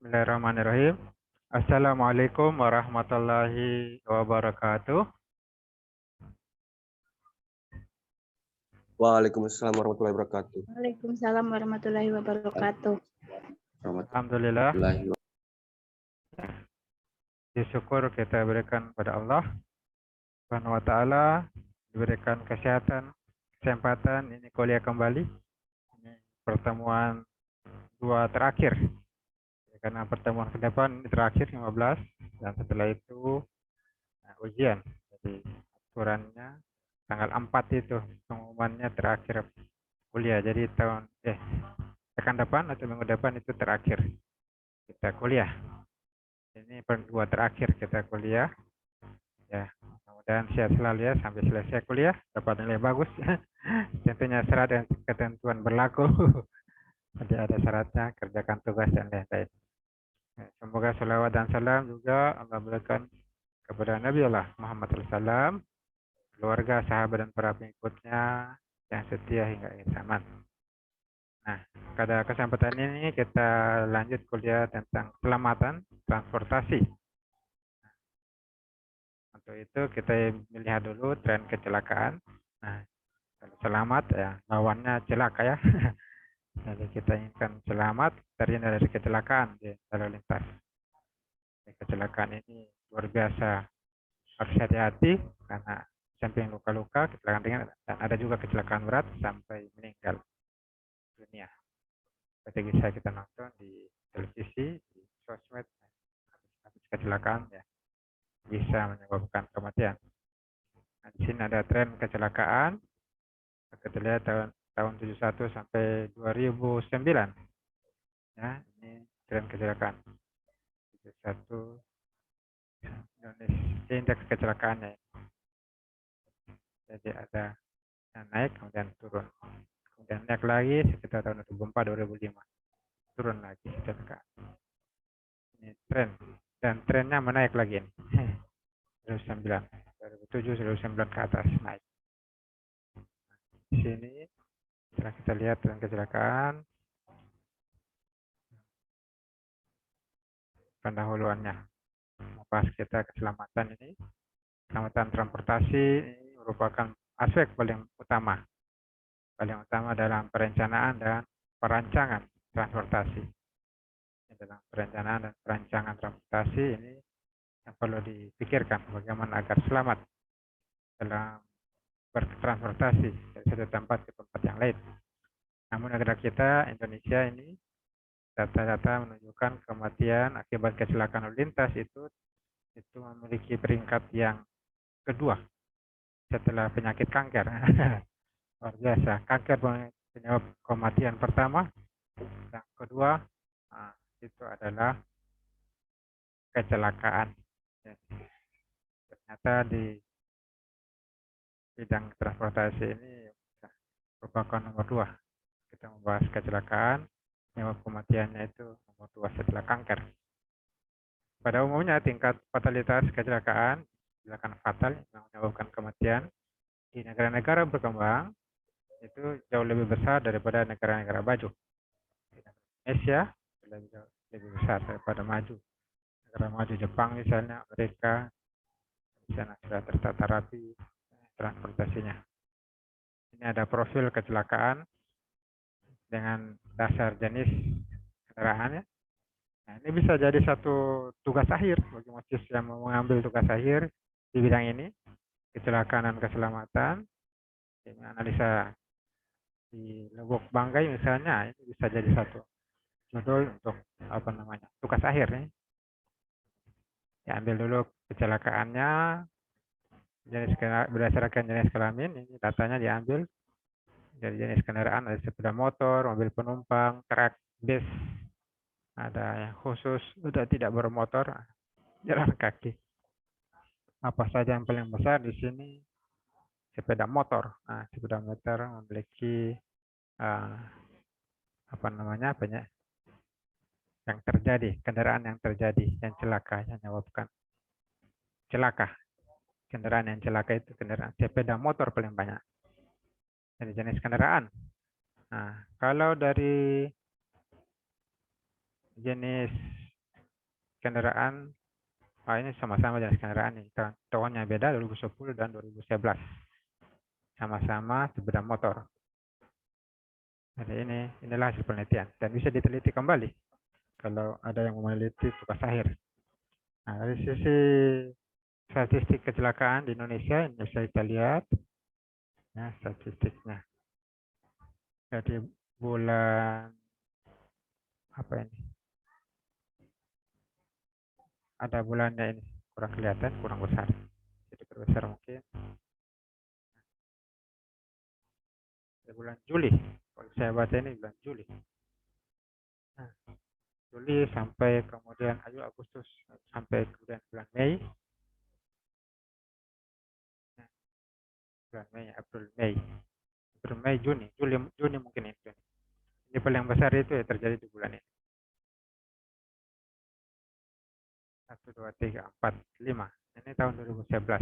Bismillahirrahmanirrahim. Assalamualaikum warahmatullahi wabarakatuh. Waalaikumsalam warahmatullahi wabarakatuh. Waalaikumsalam warahmatullahi wabarakatuh. Alhamdulillah, Warahmatullahi syukur kita berikan pada Allah Subhanahu wa taala, diberikan kesehatan, kesempatan ini kuliah kembali. Ini pertemuan dua terakhir. Karena pertemuan ke depan ini terakhir 15 dan setelah itu ujian. Jadi aturannya tanggal 4 itu pengumumannya terakhir kuliah. Jadi pekan depan atau minggu depan itu terakhir kita kuliah. Ini dua terakhir kita kuliah. Ya, mudah-mudahan sehat selalu ya sampai selesai kuliah, dapat nilai bagus. Tentunya syarat dan ketentuan berlaku. Jadi ada syaratnya, kerjakan tugas dan lain-lain. Semoga salawat dan salam juga Allah berikan kepada Nabi Allah Muhammad SAW, keluarga, sahabat, dan para pengikutnya yang setia hingga akhir zaman. Nah, pada kesempatan ini kita lanjut kuliah tentang keselamatan transportasi. Untuk itu kita melihat dulu tren kecelakaan. Nah, kalau selamat ya lawannya celaka ya. Jadi kita inginkan selamat terhindar dari kecelakaan di lalu lintas. Kecelakaan ini luar biasa, harus hati-hati karena samping luka-luka, kecelakaan ringan, dan ada juga kecelakaan berat sampai meninggal dunia. Seperti saya kita nonton di televisi, di sosmed, habis kecelakaan ya bisa menyebabkan kematian. Nah, di sini ada tren kecelakaan. Kita lihat tahun 71 sampai 2009. Ya, ini tren kecelakaan. 71 Indonesia indeks kecelakaannya. Jadi ada yang naik kemudian turun. Kemudian naik lagi sekitar tahun 2004 2005. Turun lagi kecelakaan. Ini tren dan trennya menaik lagi ini. 2009, 2007, 2009 ke atas naik. Di sini setelah kita lihat tren kecelakaan, pendahuluannya membahas kita keselamatan ini. Keselamatan transportasi ini merupakan aspek paling utama dalam perencanaan dan perancangan transportasi. Dalam perencanaan dan perancangan transportasi ini yang perlu dipikirkan bagaimana agar selamat dalam bertransportasi dari satu tempat ke tempat yang lain. Namun negara kita Indonesia ini data-data menunjukkan kematian akibat kecelakaan lalu lintas itu memiliki peringkat yang kedua setelah penyakit kanker. Luar biasa, kanker penyebab kematian pertama, yang kedua itu adalah kecelakaan. Ternyata di bidang transportasi ini merupakan nomor 2. Kita membahas kecelakaan, penyebab kematiannya itu nomor 2 setelah kanker. Pada umumnya tingkat fatalitas kecelakaan fatal yang menyebabkan kematian di negara-negara berkembang itu jauh lebih besar daripada negara-negara maju. Indonesia lebih besar daripada maju. Negara maju Jepang misalnya, Amerika, di sana sudah tertata rapi transportasinya. Ini ada profil kecelakaan dengan dasar jenis kendaraannya. Nah, ini bisa jadi satu tugas akhir bagi mahasiswa yang mau mengambil tugas akhir di bidang ini, kecelakaan dan keselamatan. Ini analisa di Lubuk Banggai misalnya, ini bisa jadi satu judul untuk tugas akhir nih. Ya, ambil dulu kecelakaannya, berdasarkan jenis kelamin, ini datanya diambil dari jenis kendaraan, ada sepeda motor, mobil penumpang, truk, bis, ada yang khusus sudah tidak bermotor, jalan kaki. Apa saja yang paling besar di sini? Sepeda motor. Nah, sepeda motor memiliki banyak yang terjadi, kendaraan yang terjadi, yang celaka, yang menyebabkan celaka. Kendaraan yang celaka itu kendaraan sepeda motor paling banyak. Dari jenis kendaraan. Nah, kalau dari jenis kendaraan, ini sama-sama jenis kendaraan nih. Tahunnya beda 2010 dan 2011. Sama-sama sepeda motor. Jadi inilah hasil penelitian dan bisa diteliti kembali kalau ada yang mau meneliti tugas akhir. Nah, dari sisi statistik kecelakaan di Indonesia ini bisa kita lihat ya statistiknya. Jadi bulan apa ini? Ada bulannya ini kurang kelihatan, kurang besar. Jadi berbesar mungkin. Di bulan Juli, kalau saya baca ini bulan Juli. Nah, Juli sampai kemudian Agustus sampai kemudian bulan Mei. Nah, bulan Mei, April, Mei, Juni mungkin itu. Ini paling besar itu ya terjadi di bulan ini. 1, 2, 3, 4, 5. Ini tahun 2011.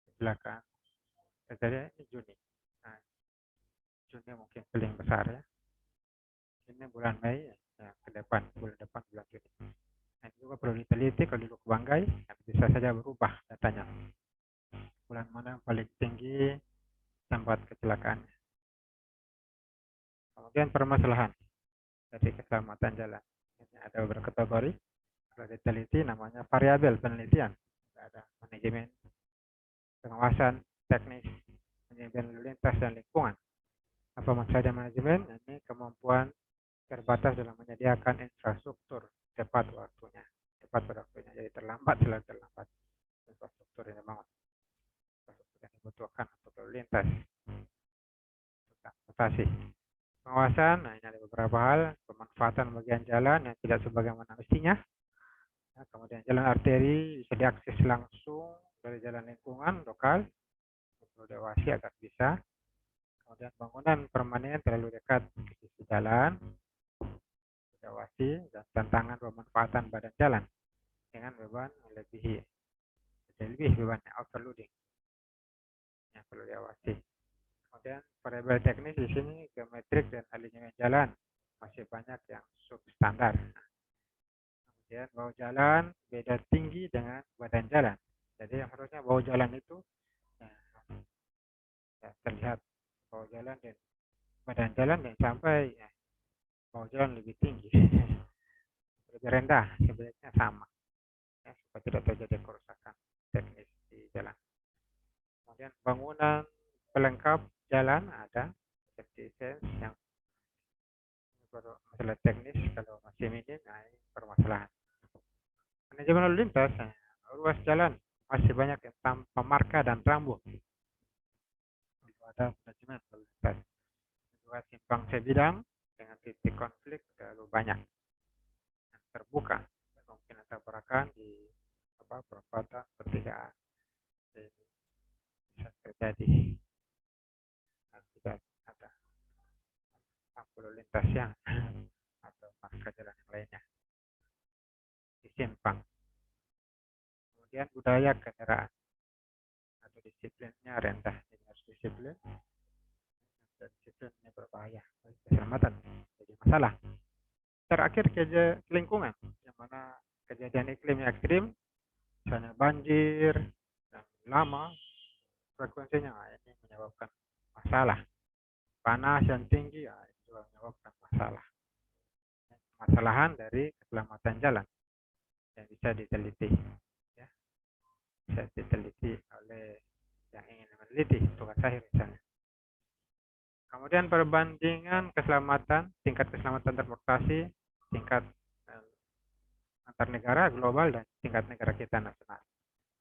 Kecelakaan terjadi ini Juni. Nah, Juni mungkin paling besar ya. Ini bulan Mei ya, ke depan, bulan Juni. Nah, juga perlu diteliti kalau di Banggai, bisa saja berubah datanya. Bulan mana paling tinggi tempat kecelakaan. Kemudian permasalahan dari keselamatan jalan. Ini ada beberapa kategori. Kalau diteliti namanya variabel penelitian. Ada manajemen, pengawasan, teknis, manajemen lalu lintas dan lingkungan. Apa maksudnya manajemen? Ini kemampuan terbatas dalam menyediakan infrastruktur tepat waktunya. Jadi terlambat selalu terlambat. Infrastruktur yang dibangun. Infrastruktur yang dibutuhkan untuk lalu lintas. Transportasi. Pengawasan, nah ini ada beberapa hal. Pemanfaatan bagian jalan yang tidak sebagaimana mestinya. Nah, kemudian jalan arteri bisa diakses langsung dari jalan lingkungan lokal. Perlu diawasi agar bisa. Kemudian bangunan permanen terlalu dekat ke sisi jalan. Diawasi dan tantangan pemanfaatan badan jalan dengan beban melebihi. Lebih bebannya overloading. Yang perlu diawasi. Kemudian variabel teknis di sini geometrik dan alignment jalan masih banyak yang substandar. Kemudian bahu jalan beda tinggi dengan badan jalan. Jadi yang harusnya bahu jalan itu terlihat bahu jalan dan badan jalan dan sampai bahu jalan lebih tinggi, lebih rendah sebenarnya sama, ya, supaya tidak terjadi kerusakan teknis di jalan. Kemudian bangunan pelengkap jalan ada safety sense yang masalah teknis kalau masih minim, nah ini permasalahan. Manajemen lalu lintas, ruas jalan masih banyak yang tanpa marka dan rambu. Ada manajemen lalu lintas. Kedua, simpang sebidang dengan titik konflik terlalu banyak yang terbuka, kemungkinan tabrakan di perempatan pertigaan bisa terjadi. Tidak ada lampu lalu lintas yang atau marka jalan yang lainnya di simpang. Kemudian budaya kendaraan atau disiplinnya rendah, jadi harus disiplin dan disiplinnya berbahaya bagi keselamatan, jadi masalah. Terakhir lingkungan, yang mana kejadian iklim yang ekstrim, misalnya banjir dan lama frekuensinya, ini menyebabkan masalah. Panas yang tinggi, itu juga menyebabkan masalah. Permasalahan dari keselamatan jalan yang bisa diteliti, ya. Bisa diteliti oleh yang ingin meneliti tugas akhir misalnya. Kemudian perbandingan keselamatan, tingkat keselamatan transportasi, tingkat antar negara global dan tingkat negara kita nasional.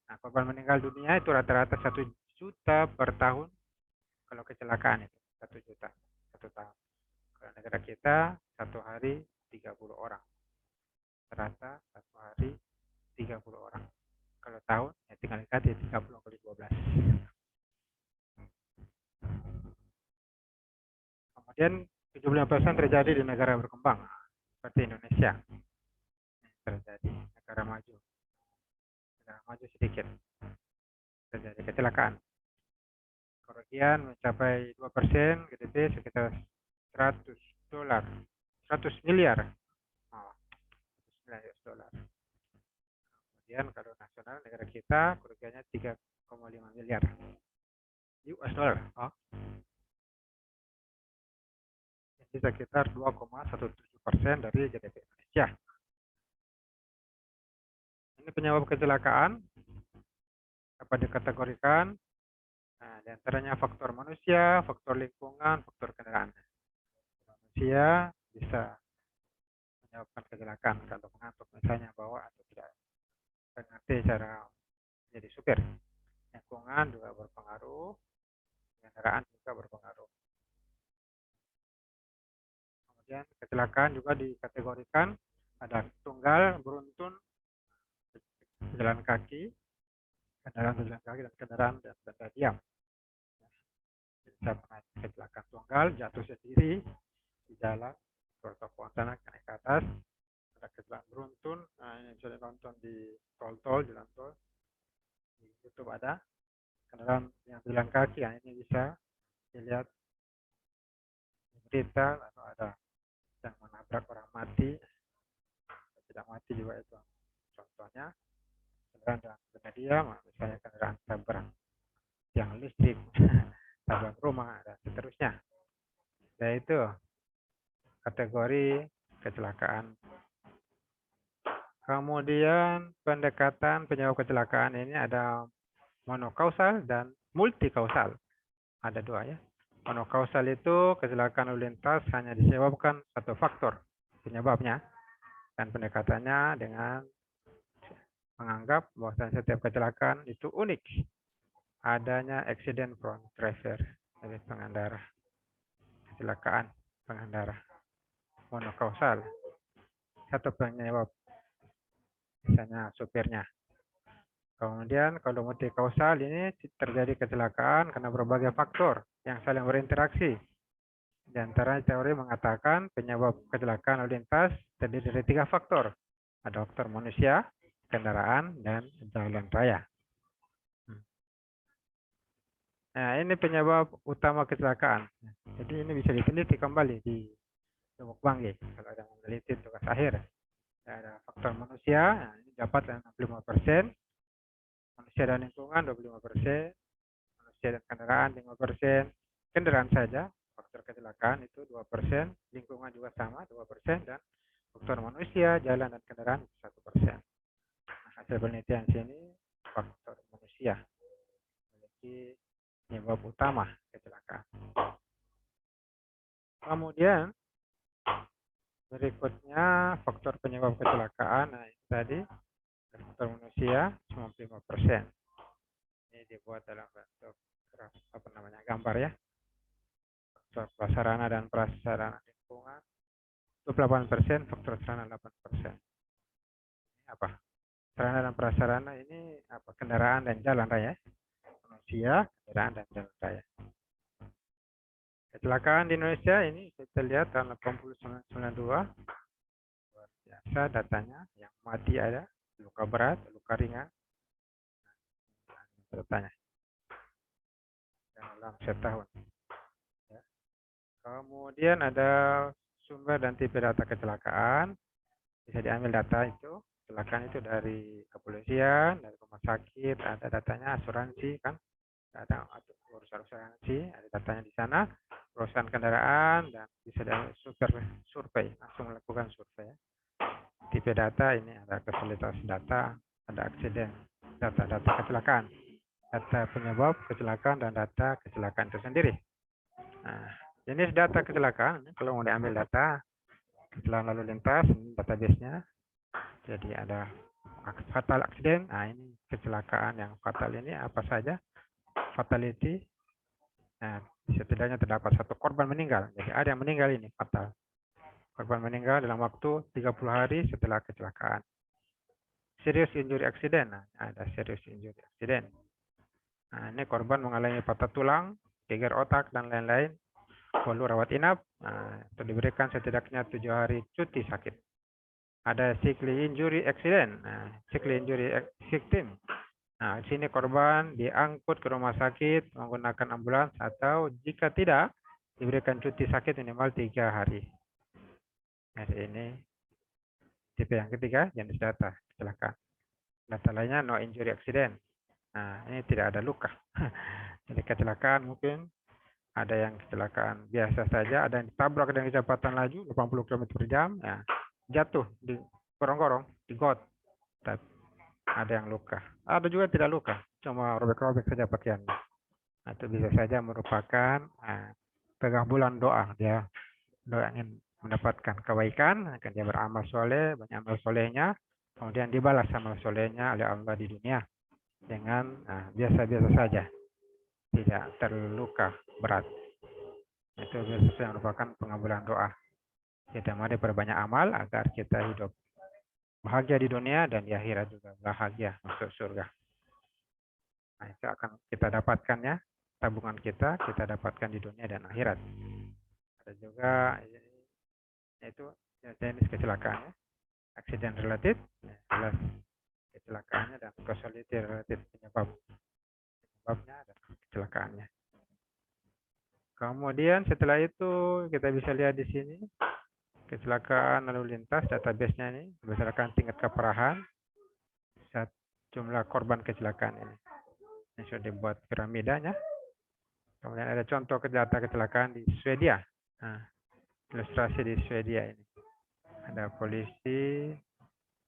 Nah, korban meninggal dunia itu rata-rata 1 juta per tahun. Kalau kecelakaan itu 1 juta 1 tahun. Kalau negara kita 1 hari 30 orang. Rata 1 hari 30 orang. Kalau tahun ya tinggal dikali 30 kali 12. Kemudian 75% terjadi di negara berkembang seperti Indonesia. Terjadi negara maju sedikit terjadi kecelakaan. Kerugian mencapai 2% GDP sekitar $100 miliar. $100 miliar US dollar. Kemudian kalau nasional negara kita kerugiannya 3,5 miliar US dollar. Oh. Jadi sekitar 2,17% dari GDP Indonesia. Ini penyebab kecelakaan dapat dikategorikan. Nah, di antaranya faktor manusia, faktor lingkungan, faktor kendaraan. Manusia bisa menyebabkan kecelakaan kalau mengantuk misalnya bawa atau tidak mengerti cara menjadi supir. Lingkungan juga berpengaruh, kendaraan juga berpengaruh. Kemudian kecelakaan juga dikategorikan ada tunggal, beruntun, pejalan kaki, kendaraan berjalan kaki dan kendaraan dan benda diam. Bisa pernah kecelakaan tunggal, jatuh sendiri di jalan, protokol sana naik ke atas. Ada kecelakaan beruntun, nah ini bisa ditonton di tol, jalan tol, di YouTube ada kendaraan yang berjalan kaki, nah ini bisa dilihat di berita atau ada yang menabrak orang mati, tidak mati juga itu contohnya. Kendaraan dan benda diam, misalnya kendaraan tabrak yang listrik, tabrak rumah dan seterusnya. Yaitu kategori kecelakaan. Kemudian pendekatan penyebab kecelakaan ini ada monokausal dan multikausal. Ada dua ya. Monokausal itu kecelakaan lalu lintas hanya disebabkan satu faktor penyebabnya, dan pendekatannya dengan menganggap bahwa setiap kecelakaan itu unik. Adanya accident prone driver, dari pengendara. Kecelakaan pengendara. Monokausal. Satu penyebab. Misalnya supirnya. Kemudian kalau multikausal ini terjadi kecelakaan karena berbagai faktor yang saling berinteraksi. Di antara teori mengatakan penyebab kecelakaan lalu lintas terdiri dari 3 faktor. Ada faktor manusia, kendaraan, dan jalan raya. Nah, ini penyebab utama kecelakaan. Jadi ini bisa diteliti kembali di Lubuk Banggi kalau ada meneliti tugas akhir. Ada faktor manusia, nah ini dapat 65%, manusia dan lingkungan 25%, manusia dan kendaraan 5%, kendaraan saja faktor kecelakaan itu 2%, lingkungan juga sama 2%, dan faktor manusia, jalan dan kendaraan 1%. Nah, hasil penelitian sini faktor manusia memiliki penyebab utama kecelakaan. Kemudian berikutnya faktor penyebab kecelakaan, nah ini tadi faktor manusia 95%. Ini dibuat dalam bentuk gambar ya. Faktor prasarana dan prasarana lingkungan 28%, faktor sarana 8%. Ini apa? Sarana dan prasarana ini apa? Kendaraan dan jalan raya. Manusia, kendaraan dan jalan raya. Kecelakaan di Indonesia ini kita lihat tahun 1992. Luar biasa datanya, yang mati ada, luka berat, luka ringan. Datanya. Dalam setahun. Ya. Kemudian ada sumber dan tipe data kecelakaan. Bisa diambil data itu. Kecelakaan itu dari kepolisian, dari rumah sakit, ada datanya, asuransi kan. Ada urusan asuransi, ada datanya di sana. Perusahaan kendaraan, dan bisa diambil survei, langsung melakukan survei. Tipe data ini ada fasilitas data, ada aksiden, data kecelakaan, data penyebab kecelakaan, dan data kecelakaan itu sendiri. Nah, jenis data kecelakaan, kalau mau diambil data kecelakaan lalu lintas, ini database-nya. Jadi ada fatal accident, nah ini kecelakaan yang fatal ini apa saja, fatality. Nah, setidaknya terdapat 1 korban meninggal. Jadi ada yang meninggal ini fatal. Korban meninggal dalam waktu 30 hari setelah kecelakaan. Serious injury accident. Nah, ada serious injury accident. Nah, ini korban mengalami patah tulang, geger otak, dan lain-lain. Perlu rawat inap. Nah, itu diberikan setidaknya 7 hari cuti sakit. Ada sickly injury accident. Nah, sickly injury victim. Nah, di sini korban diangkut ke rumah sakit menggunakan ambulans, atau jika tidak diberikan cuti sakit minimal 3 hari. Nah, ini tipe yang ketiga, jenis data kecelakaan. Data lainnya no injury accident. Nah, ini tidak ada luka. Jadi kecelakaan mungkin ada yang kecelakaan biasa saja, ada yang ditabrak dengan kecepatan laju 80 km per jam, ya, jatuh di gorong-gorong, di got. Tapi ada yang luka. Ada juga tidak luka, cuma robek-robek saja pakaiannya. Nah, itu bisa saja merupakan pengabulan doa. Dia doa ingin mendapatkan kebaikan, akan dia beramal soleh, banyak amal solehnya, kemudian dibalas amal solehnya oleh Allah di dunia dengan biasa-biasa saja, tidak terluka berat. Itu biasa yang merupakan pengabulan doa. Kita mari perbanyak amal agar kita hidup bahagia di dunia dan di akhirat juga bahagia masuk surga. Nah, itu akan kita dapatkan ya, tabungan kita dapatkan di dunia dan akhirat. Ada juga yaitu jenis kecelakaan ya, accident related, jelas kecelakaannya dan causality related penyebabnya dan kecelakaannya. Kemudian setelah itu kita bisa lihat di sini kecelakaan lalu lintas database-nya ini berdasarkan tingkat keparahan jumlah korban kecelakaan ini. Ini sudah dibuat piramidanya. Kemudian ada contoh data kecelakaan di Swedia. Nah, ilustrasi di Swedia ini. Ada polisi,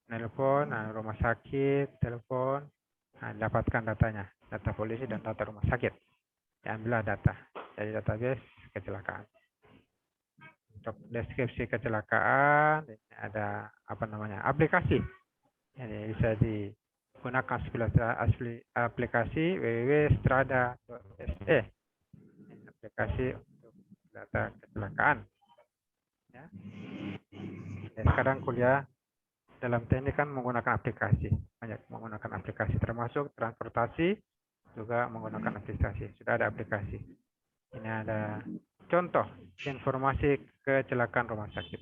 telepon, rumah sakit, telepon. Nah, dapatkan datanya, data polisi dan data rumah sakit. Diambillah data dari database kecelakaan. Untuk deskripsi kecelakaan ada aplikasi. Jadi bisa digunakan aplikasi www.strada.se. Aplikasi untuk data kecelakaan. Ya. Sekarang kuliah dalam teknik kan menggunakan aplikasi, banyak menggunakan aplikasi termasuk transportasi juga menggunakan aplikasi. Sudah ada aplikasi. Ini ada contoh informasi kecelakaan rumah sakit,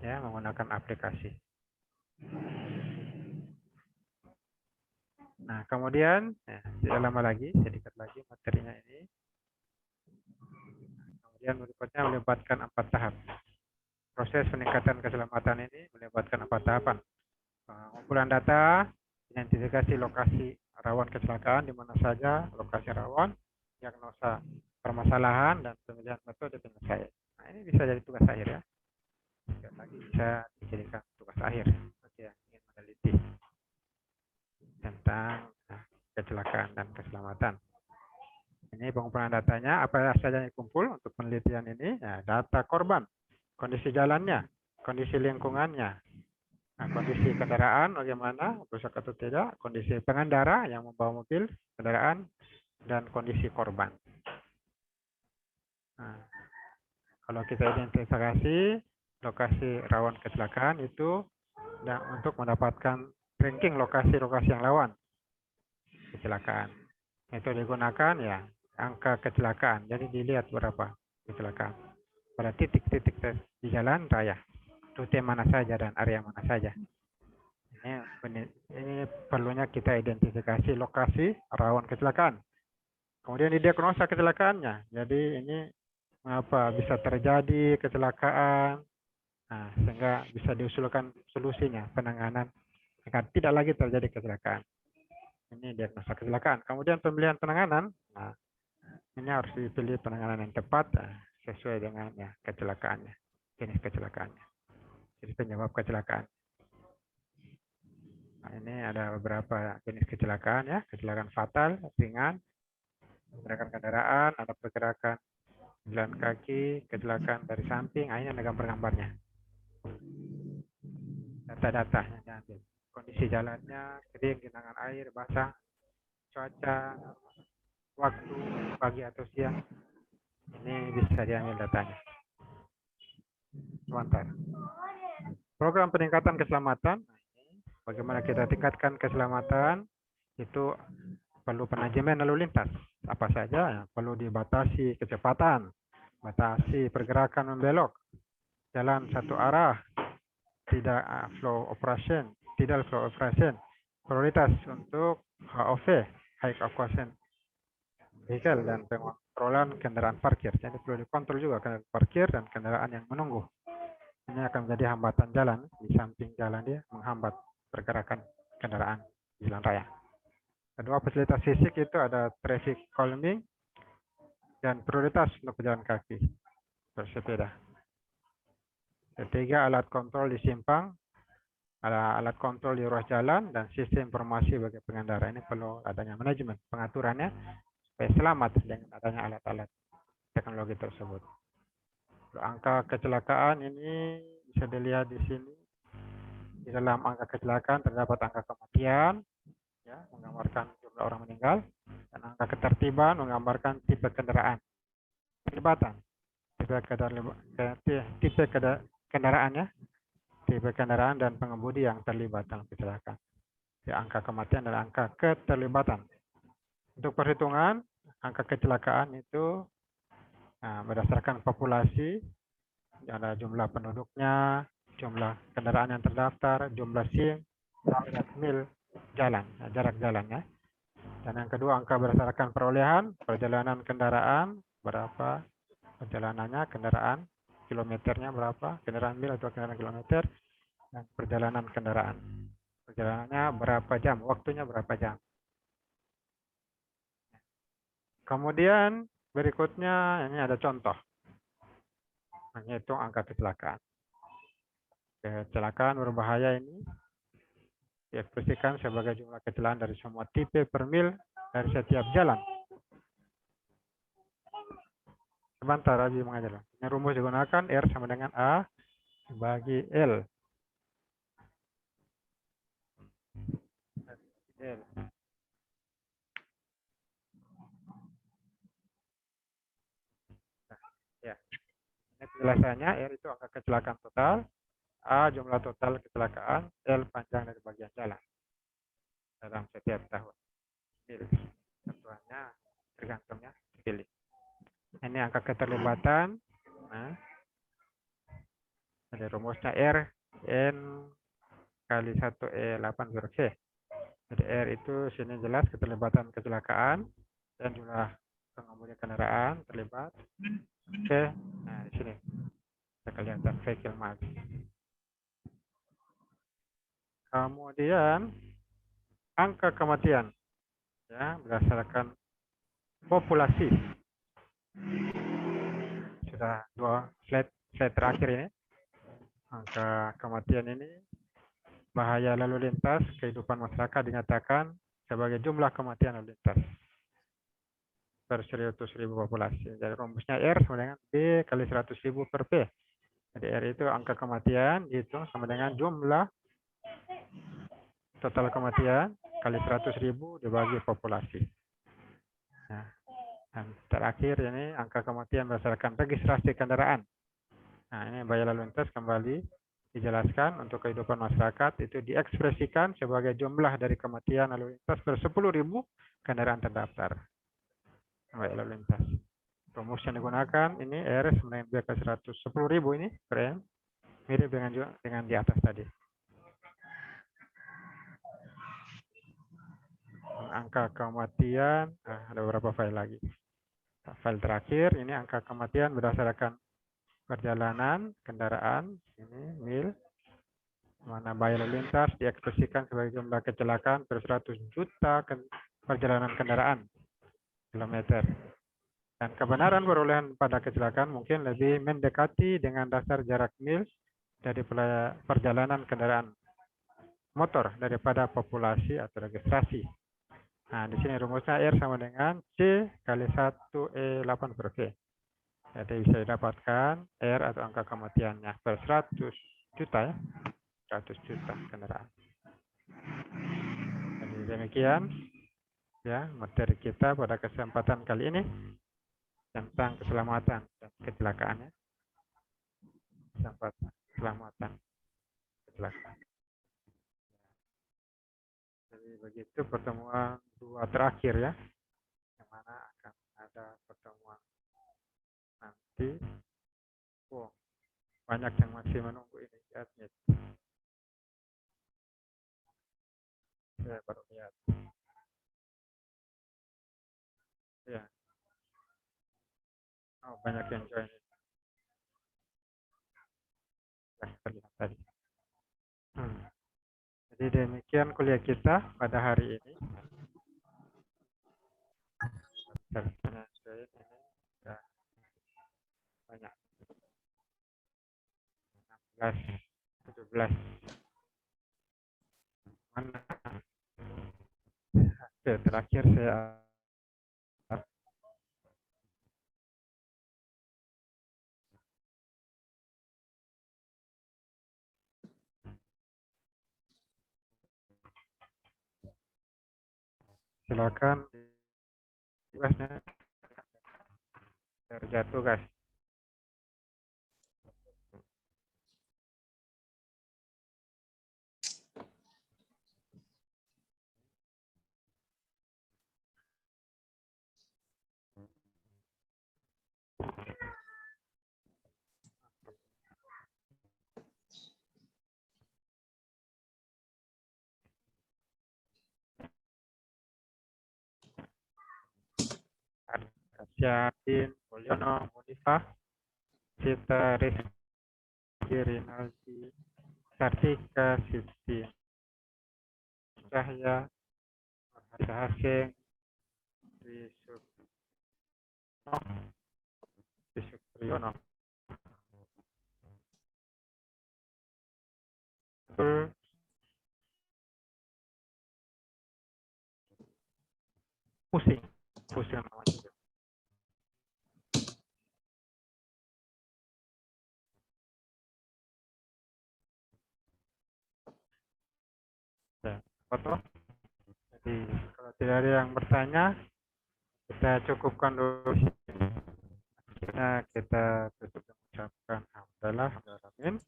ya, menggunakan aplikasi. Nah, kemudian tidak lama lagi, sedikit lagi materinya ini. Kemudian berikutnya melibatkan 4 tahap. Proses peningkatan keselamatan ini melibatkan 4 tahapan. Pengumpulan data, identifikasi lokasi rawan kecelakaan di mana saja lokasi rawan, diagnosa permasalahan dan pemilihan metode penyelesaian. Nah, ini bisa jadi tugas akhir ya. Sekali lagi bisa dijadikan tugas akhir bagi yang ingin meneliti tentang kecelakaan dan keselamatan. Ini pengumpulan datanya, apa saja yang dikumpul untuk penelitian ini? Ya, data korban, kondisi jalannya, kondisi lingkungannya, kondisi kendaraan bagaimana, rusak atau tidak, kondisi pengendara yang membawa mobil, kendaraan, dan kondisi korban. Nah, kalau kita identifikasi lokasi rawan kecelakaan itu untuk mendapatkan ranking lokasi-lokasi yang rawan kecelakaan. Itu digunakan ya angka kecelakaan. Jadi dilihat berapa kecelakaan pada titik-titik di jalan raya, rute mana saja dan area mana saja. Ini perlunya kita identifikasi lokasi rawan kecelakaan. Kemudian didiagnosa kecelakaannya. Jadi ini mengapa bisa terjadi kecelakaan, sehingga bisa diusulkan solusinya, penanganan agar tidak lagi terjadi kecelakaan. Ini diagnosa kecelakaan. Kemudian pemilihan penanganan, ini harus dipilih penanganan yang tepat sesuai dengan kecelakaannya, jenis kecelakaannya, jadi penyebab kecelakaan. Nah, ini ada beberapa jenis kecelakaan ya, kecelakaan fatal, ringan, pergerakan kendaraan, ada pergerakan jalan kaki, kecelakaan dari samping, ini ada gambar-gambarnya. Data-datanya diambil. Kondisi jalannya, kering, genangan air, basah, cuaca, waktu, pagi atau siang. Ini bisa diambil datanya. Sebentar. Program peningkatan keselamatan. Bagaimana kita tingkatkan keselamatan? Itu perlu penajaman lalu lintas. Apa saja yang perlu dibatasi kecepatan, batasi pergerakan membelok, jalan satu arah, tidak flow operation, prioritas untuk HOV, high occupancy vehicle, dan pengontrolan kendaraan parkir. Jadi perlu dikontrol juga kendaraan parkir dan kendaraan yang menunggu. Ini akan menjadi hambatan jalan, di samping jalan dia menghambat pergerakan kendaraan jalan raya. Kedua, fasilitas fisik itu ada traffic calming dan prioritas untuk pejalan kaki bersepeda. Ketiga, alat kontrol di simpang, ada alat kontrol di ruas jalan, dan sistem informasi bagi pengendara. Ini perlu adanya manajemen pengaturannya supaya selamat dengan adanya alat-alat teknologi tersebut. Angka kecelakaan ini bisa dilihat di sini. Di dalam angka kecelakaan terdapat angka kematian, ya, menggambarkan jumlah orang meninggal, dan angka ketertiban menggambarkan tipe kendaraan. Terlibatan, tipe kendaraan ya, tipe kendaraan dan pengemudi yang terlibat dalam kecelakaan. Ya, angka kematian dan angka keterlibatan. Untuk perhitungan angka kecelakaan itu berdasarkan populasi, ada jumlah penduduknya, jumlah kendaraan yang terdaftar, jumlah SIM, mil jalan, jarak jalan ya. Dan yang kedua angka berdasarkan perolehan, perjalanan kendaraan berapa, perjalanannya kendaraan, kilometernya berapa, kendaraan mil atau kendaraan kilometer, dan perjalanan kendaraan. Perjalanannya berapa jam, waktunya berapa jam. Kemudian berikutnya ini ada contoh. Menghitung angka kecelakaan. Kecelakaan berbahaya ini diekspresikan sebagai jumlah kecelakaan dari semua tipe per mil dari setiap jalan. Sebentar, Abi mengajar. Ini rumus digunakan R sama dengan A bagi L. Ya. Ini penjelasannya, R itu angka kecelakaan total, A jumlah total kecelakaan, L panjang dari bagian jalan dalam setiap tahun. Satuannya tergantungnya pilih. Ini angka keterlibatan. Nah, ada rumusnya R N kali 1E8 C. Jadi R itu sini jelas keterlibatan kecelakaan dan jumlah pengemudi kendaraan terlibat. C, nah di sini bisa kelihatan vehicle mass. Kemudian angka kematian, ya, berdasarkan populasi. Sudah dua slide terakhir ini. Angka kematian ini bahaya lalu lintas kehidupan masyarakat dinyatakan sebagai jumlah kematian lalu lintas per 100.000 populasi. Jadi rumusnya R sama dengan B kali 100.000 per P. Jadi R itu angka kematian, itu sama dengan jumlah total kematian kali 100.000 dibagi populasi. Nah, dan terakhir ini angka kematian berdasarkan registrasi kendaraan. Nah, ini bahaya lalu lintas kembali dijelaskan untuk kehidupan masyarakat itu diekspresikan sebagai jumlah dari kematian lalu lintas per 10.000 kendaraan terdaftar. Bahaya lalu lintas. Rumus yang digunakan ini R sama dengan B kali 110.000 ini per M. Mirip dengan di atas tadi. Angka kematian, ada beberapa file lagi. File terakhir ini angka kematian berdasarkan perjalanan kendaraan, ini mil, mana bahaya lalu lintas diekspresikan sebagai jumlah kecelakaan per 100 juta perjalanan kendaraan kilometer. Dan kebenaran perolehan pada kecelakaan mungkin lebih mendekati dengan dasar jarak mil dari perjalanan kendaraan motor daripada populasi atau registrasi. Nah, di sini rumusnya R sama dengan C kali 1E8 per V. Jadi bisa didapatkan R atau angka kematiannya per 100 juta ya. 100 juta kendaraan. Jadi demikian ya materi kita pada kesempatan kali ini tentang keselamatan dan kecelakaan ya. Keselamatan kecelakaan. Jadi begitu pertemuan dua terakhir ya. Yang mana akan ada pertemuan nanti. Oh, banyak yang masih menunggu ini di admit. Saya baru lihat. Ya. Oh, banyak yang join. Ya, terlihat tadi. Jadi demikian kuliah kita pada hari ini. Ini sudah banyak. 16, 17. Mana? Oke, terakhir saya silakan tugasnya terjatuh guys. Siapin, Mulyono, Munifah, Cita, Rizky, Rinaldi, Sartika, Siti, Cahya, Mahasa Hasim, Wisukriyono. Pusing namanya. Ya, foto. Jadi kalau tidak ada yang bertanya, kita cukupkan dulu. Akhirnya kita tutup mengucapkan alhamdulillah, alamin.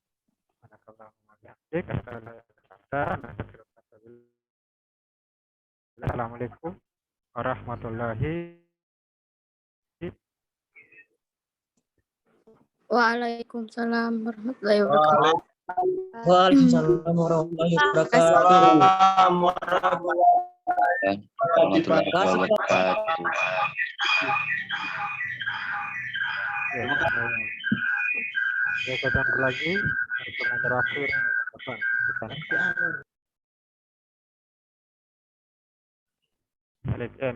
Assalamualaikum warahmatullahi. Waalaikumsalam warahmatullahi wabarakatuh. Waalaikumsalam warahmatullahi wabarakatuh. Warahmatullahi wabarakatuh. Ya, ketemu lagi pertemuan terakhir kapan? Kita